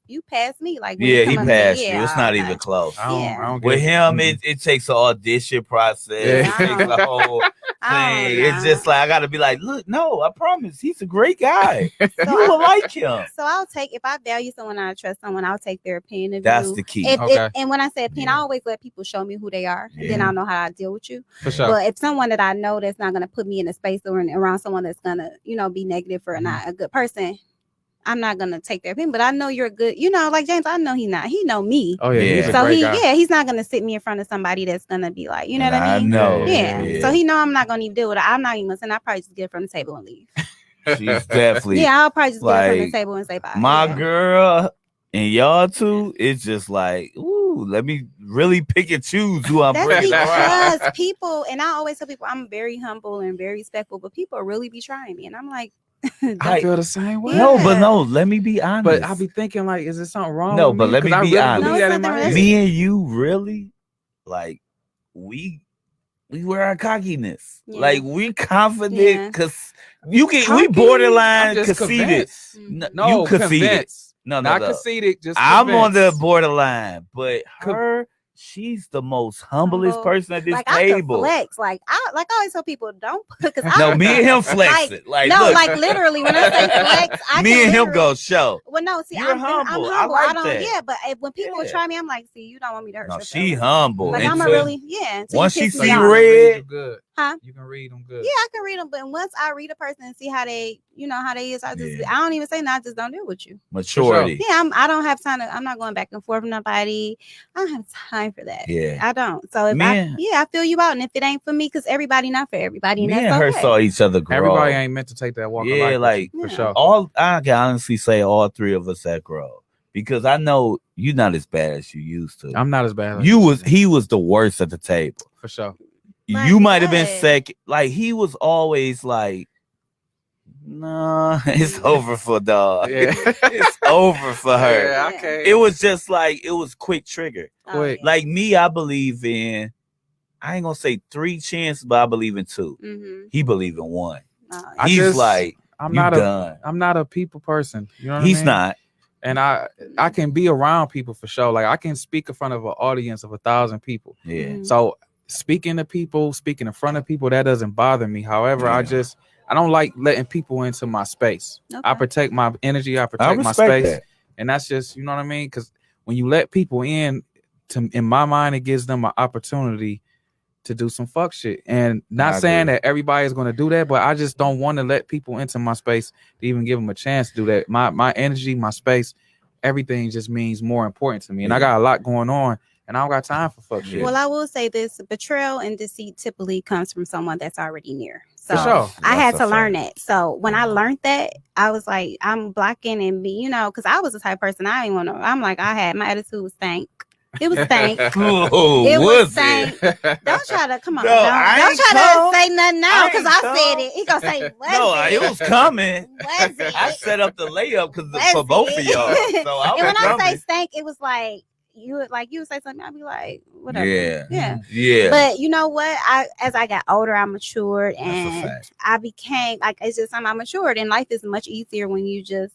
you passed me like when you Yeah, come he up to me, passed you. yeah, It's not okay. even close. I don't, Yeah. I don't With get him, it takes an audition process. Yeah. It takes a whole I thing. don't It's know. just like, I got to be like, look, no, I promise. He's a great guy. So You will like him. So I'll take, if I value someone, I trust someone, I'll take their opinion of That's you. the key. Okay. And when I say opinion, Yeah. I always let people show me who they are. Yeah. Then I'll know how to deal with you. For sure. But if someone that I know that's not going to put me in a space or around someone that's going to, be negative or Mm-hmm. not a good person, I'm not going to take their opinion. But I know you're good. Like James, I know he's not. He know me. Oh yeah, he's a So great guy. he's not going to sit me in front of somebody that's going to be like, you know what I I mean? know. Yeah. So he know I'm not going to even deal with it. I'm not even going to send. I'll probably just get it from the table and leave. She's definitely. Yeah, I'll probably just get it from the like, table and say bye. My Yeah. girl and y'all two, it's just like, ooh, let me really pick and choose who I'm That's bringing around. because people, and I always tell people I'm very humble and very respectful, but people really be trying me, and I'm like, I feel the same way. No, Yeah. but no, let me be honest. But I be thinking like, is there something wrong? No, with but me? let me 'Cause I be really honest. believe No, that in my it's head. nothing me and you really, like, we wear our cockiness. Yeah. Like, we Yeah. confident because we Cocky? borderline I'm just conceited. convinced. No, you conceited. convinced. No, Not no. conceited, just I'm on the convinced. borderline, but her, she's the most humblest Humble. person at this like I could table. flex, like I always tell people don't put because No, me and him flex it. Like, no, look, like literally when I say flex, I me can and him literally- go show. Well, no, see, You're I'm humble. humble. I like don't. that. Yeah, but when people Yeah. try me, I'm like, see, you don't want me to hurt No, your she feelings. humble. Like And I'm a so really until once you she piss see me you off. red, good. Huh? You can read them good. Yeah, I can read them, but once I read a person and see how they, how they is, I Yeah. don't even say no. I just don't deal with you. Maturity. Yeah, I don't have time I'm not going back and forth with nobody. I don't have time for that. Yeah. I don't. So if I feel you out, and if it ain't for me, because everybody not for everybody, Me and and that's her okay. saw each other grow. Everybody ain't meant to take that walk. Yeah, of life like for sure. I can honestly say all three of us have grown because I know you're not as bad as you used to. I'm not as bad. He was the worst at the table for sure. You might have been second. Like he was always like, no, it's over for dog. Yeah. It's over for her. Yeah, okay. It was just like it was quick trigger. Quick. Like me, I believe in. I ain't gonna say 3 chances, but I believe in 2. Mm-hmm. He believe in 1. He's like, I'm you not done. I'm not a people person. You know what He's I mean? not. And I can be around people for sure. Like I can speak in front of an audience of 1,000 people. Yeah. Mm-hmm. So speaking to people, speaking in front of people, that doesn't bother me. However, I don't like letting people into my space. Okay. I protect my energy. I protect my space. And that's just, you know what I mean? Because when you let people in my mind, it gives them an opportunity to do some fuck shit. And not saying that everybody is going to do that, but I just don't want to let people into my space to even give them a chance to do that. My energy, my space, everything just means more important to me. And I got a lot going on, and I don't got time for fuck shit. Well, I will say this: betrayal and deceit typically comes from someone that's already near. So for sure. I had to learn that. So when I learned that, I was like, I'm blocking and because I was the type of person I didn't want to. I'm like, my attitude was stank. It was stank. It was stank. Don't try to come on. No, don't try to say nothing now because I said it. He gonna say, it was coming. Was it? I set up the layup for both of y'all. So I and when I say stank, it was like you would say something. I'd be like, whatever. Yeah. But you know what? As I got older, I matured, and I became like it's just I matured, and life is much easier when you just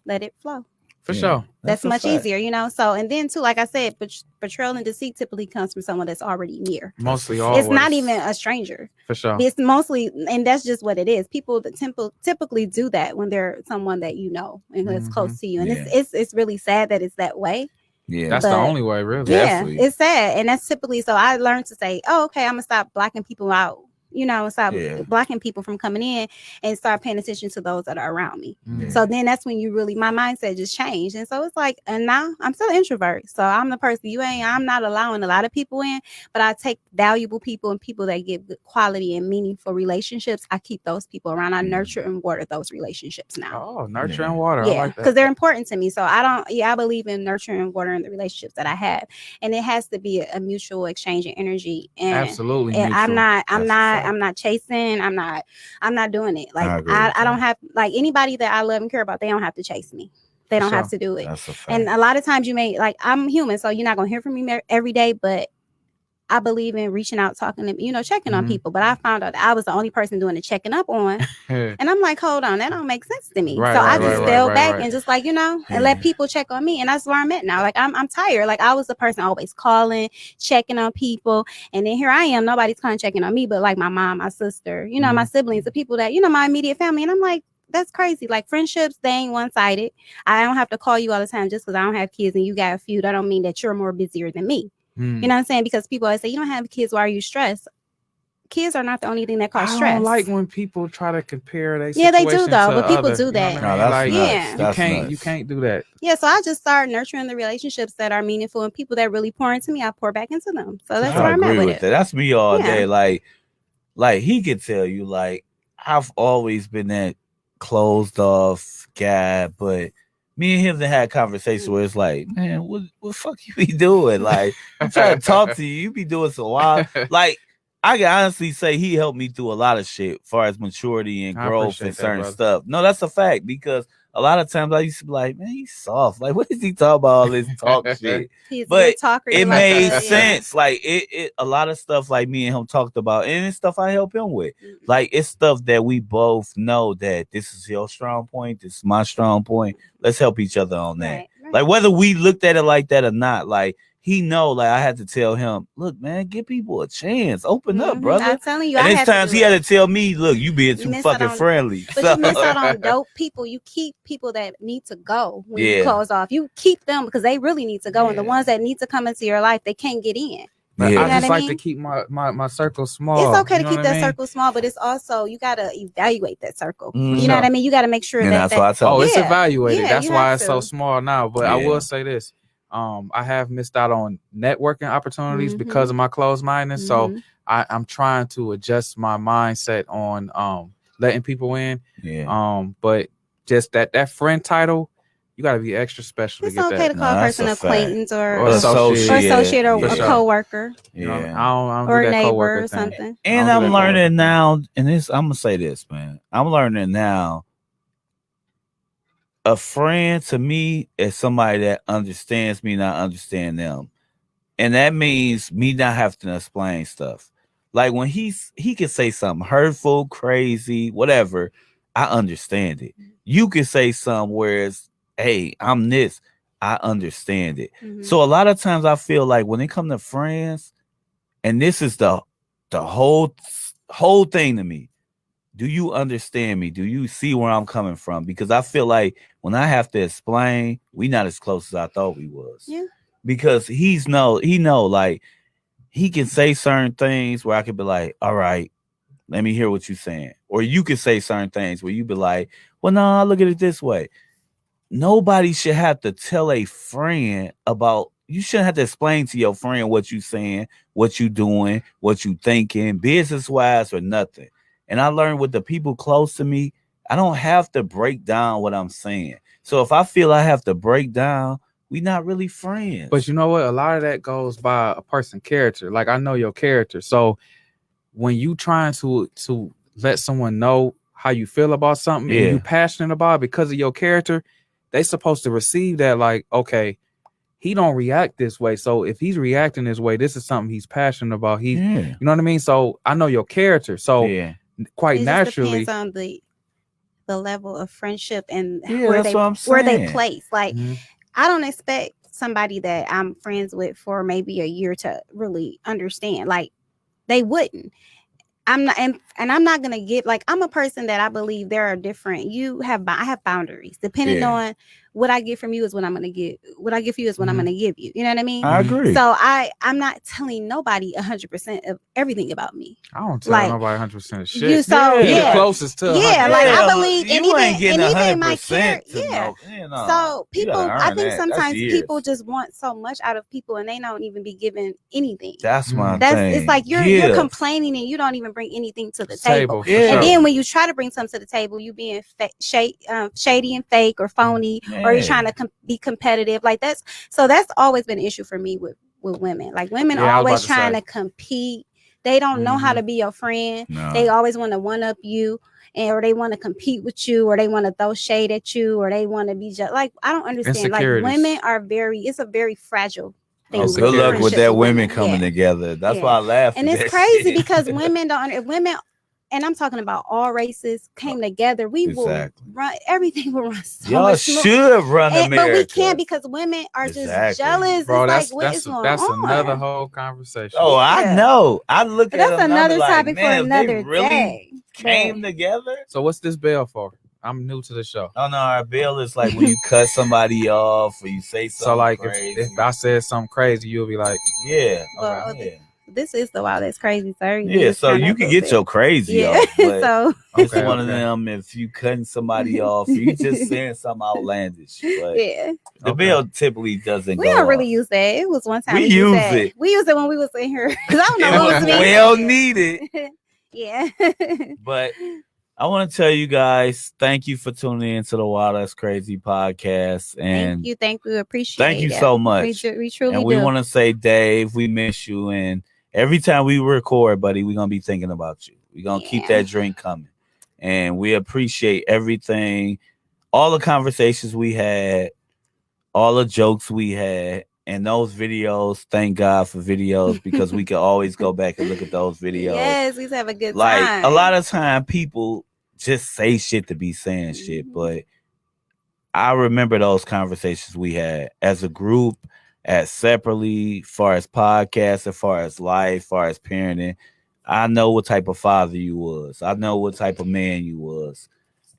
let it flow. For sure. That's much easier, So, and then too, like I said, betrayal and deceit typically comes from someone that's already near. Mostly always. It's not even a stranger. For sure. It's mostly, and that's just what it is. People that typically do that when they're someone that you know and that's close to you. And it's really sad that it's that way. Yeah. That's the only way, really. Yeah, it's sad. And that's typically, so I learned to say, oh, okay, I'm going to stop blocking people out. Stop blocking people from coming in and start paying attention to those that are around me. Mm-hmm. So then that's when my mindset just changed. And so it's like, and now I'm still an introvert. So I'm the person I'm not allowing a lot of people in, but I take valuable people and people that give good quality and meaningful relationships. I keep those people around. I nurture and water those relationships now. Oh, nurture and water. Yeah, I like that. because they're important to me. So I believe in nurturing and watering the relationships that I have. And it has to be a mutual exchange of energy. And absolutely. And I'm not chasing. I'm not doing it. Like I don't have like anybody that I love and care about. They don't have to chase me. They don't have to do it. And a lot of times you may I'm human, so you're not gonna hear from me every day. But I believe in reaching out, talking to checking on people. But I found out that I was the only person doing the checking up on, and I'm like, hold on, that don't make sense to me. I just fell back and just and let people check on me. And that's where I'm at now. Like I'm tired. Like I was the person always calling, checking on people, and then here I am. Nobody's kind of checking on me, but like my mom, my sister, my siblings, the people that my immediate family. And I'm like, that's crazy. Like friendships, they ain't one-sided. I don't have to call you all the time just because I don't have kids and you got a few. That don't mean that you're more busier than me. You know what I'm saying? Because people always say, you don't have kids, why are you stressed? Kids are not the only thing that cause stress. I don't like when people try to compare their they do though, but people others, do that. You can't do that. Yeah, so I just started nurturing the relationships that are meaningful and people that really pour into me, I pour back into them. So that's where I'm at with it. That's me all day. Like he could tell you, like I've always been that closed off guy, but me and him had a conversation where it's like, man, what fuck you be doing? Like, I'm trying to talk to you. You be doing so wild. Like, I can honestly say he helped me through a lot of shit as far as maturity and growth and certain stuff. No, that's a fact because a lot of times I used to be like, man, he's soft. Like, what is he talking about all this talk shit? But it made sense. Yeah. Like, it a lot of stuff like me and him talked about, and it's stuff I help him with. Mm-hmm. Like, it's stuff that we both know that this is your strong point, this is my strong point. Let's help each other on that. Right. Like, whether we looked at it like that or not, like, he know, like I had to tell him, look, man, give people a chance. Open up, brother. I'm telling you, and there's times he had to tell me, look, you being too fucking friendly. But you miss out on dope people. You keep people that need to go when you close off. You keep them because they really need to go. And the ones that need to come into your life, they can't get in. But Yeah. I You know just what I like to mean? keep my circle small. It's okay you to know keep what I that mean? circle small, but it's also you gotta evaluate that circle. Mhm. You know what Sure. I mean? You gotta make sure And that that's why I tell Oh, you. it's Yeah. evaluated. Yeah, That's you why have it's so to. small now. But I Yeah. will say this. I have missed out on networking opportunities because of my closed mindedness. So Mhm. I'm trying to adjust my mindset on letting people in. Yeah. But just that friend title, you gotta be extra special It's to get okay to that. call a that's person a an fact. acquaintance or Or associate or For a sure. coworker You know, Yeah. I don't or do a that neighbor coworker or thing. something. And I don't I'm do that coworker learning thing. now, and this I'm gonna say this, man. I'm learning now. A friend to me is somebody that understands me, not understand them. And that means me not having to explain stuff. Like when he can say something hurtful, crazy, whatever, I understand it. You can say something where it's, hey, I'm this, I understand it. Mhm. So a lot of times I feel like when it comes to friends, and this is the whole thing to me. Do you understand me? Do you see where I'm coming from? Because I feel like when I have to explain, we not as close as I thought we was. Yeah. Because he know like he can say certain things where I could be like, all right, let me hear what you're saying. Or you could say certain things where you be like, well, no, look at it this way. Nobody should have to tell a friend about, you shouldn't have to explain to your friend what you saying, what you doing, what you thinking, business wise or nothing. And I learned with the people close to me, I don't have to break down what I'm saying. So if I feel I have to break down, we not really friends. But you know what? A lot of that goes by a person's character. Like I know your character. So when you trying to let someone know how you feel about something and you passionate about it because of your character, they supposed to receive that like, okay, he don't react this way. So if he's reacting this way, this is something he's passionate about. You know what I mean? So I know your character. So quite It naturally, just depends on the level of friendship and where they place. Like Mhm. I don't expect somebody that I'm friends with for maybe a year to really understand. Like they wouldn't. I'm not, and I'm not gonna get like I'm a person that I believe there are different. I have boundaries depending on what I get from you is what I'm gonna get. What I give you is what I'm gonna give you. You know what I mean? I agree. So I'm not telling nobody 100% of everything about me. I don't tell Like, nobody 100% of shit. You so He the yeah. closest to 100%. Yeah, like I believe, you and ain't getting even my 100% character, to yeah. know, you know, So you people, gotta I earn think that. That's sometimes years. people just want so much out of people, and they don't even be given anything. That's my That's thing. it's like you're complaining and you don't even bring anything to the table. for sure. And then when you try to bring something to the table, you being shady and fake or phony, or you're trying to be competitive. Like that's always been an issue for me with women. Like women Yeah, I was always about to trying say. to compete. They don't know how to be your friend. No. They always want to one up you, or they want to compete with you, or they want to throw shade at you, or they want to be just like I don't understand. Like women are it's a very fragile thing. Oh, good luck with that women coming together. That's why I laugh. And it's crazy because women don't. If women, and I'm talking about all races, came together, we will run everything. Will run so Y'all much should run America, but we can't because women are just jealous. Bro, it's like what is going on? Another whole conversation. Oh, I know. I look but at that's them another like, topic man, for another they really day. came together. So what's this bill for? I'm new to the show. Oh no, our bill is like when you cut somebody off or you say something. So like crazy. if I said something crazy, you'll be like, yeah. Well, okay. This is the Wow That's Crazy, sir. Yeah, so you can get your crazy off. But so it's one of them. If you cutting somebody off, you just saying something outlandish. But yeah, the bill typically doesn't. We don't really use that. It was one time we use it. We used it when we was in here because I don't know what was well needed. Yeah, but I want to tell you guys, thank you for tuning in to the Wow That's Crazy podcast. And thank you. We appreciate it. Thank you so much. We truly and we want to say, Dave, we miss you. And every time we record, buddy, we're going to be thinking about you. We're going to keep that drink coming. And we appreciate everything, all the conversations we had, all the jokes we had. And those videos, thank God for videos, because we can always go back and look at those videos. Yes, we used to have a good time. Like, a lot of time people just say shit to be saying shit, but I remember those conversations we had as a group, as separately, far as podcasts, as far as life, as far as parenting. I know what type of father you was. I know what type of man you was.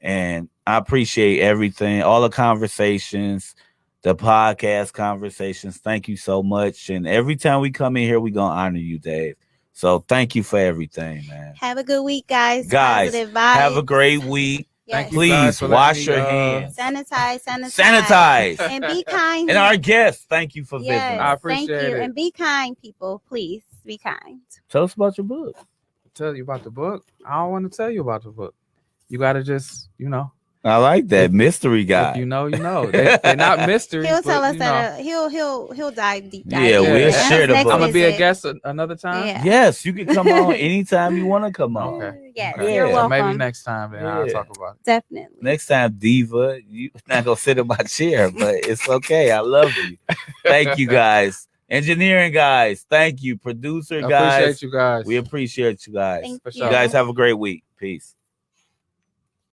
And I appreciate everything, all the conversations, the podcast conversations. Thank you so much. And every time we come in here, we're going to honor you, Dave. So thank you for everything, man. Have a good week, guys. Guys, Positive vibes. have a great week. Thank Yes. you guys Please for wash letting your me, hands. Sanitize. Sanitize. And be kind. And our guests, thank you for yes, visiting. I appreciate thank you. it. And be kind, people. Please be kind. Tell us about your book. Tell you about the book. I don't want to tell you about the book. You gotta just, I like that If- mystery guy. if you know, you know. They're not mysteries. He'll tell but, us you know. that he'll dive deep. Yeah, dive we'll deep. That's share the next book. I'm gonna be a visit. guest another time. Yeah. Yes, you can come on anytime you want to come on. Okay. Yes, Okay. you're Yeah. So welcome. maybe next time then I'll Yeah. talk about it. Definitely. Next time, Diva, you're not gonna sit in my chair, but it's okay. I love you. Thank you guys. Engineering guys, thank you. Producer I guys, appreciate you guys. we appreciate you guys. Thank For you. You guys have a great week. Peace.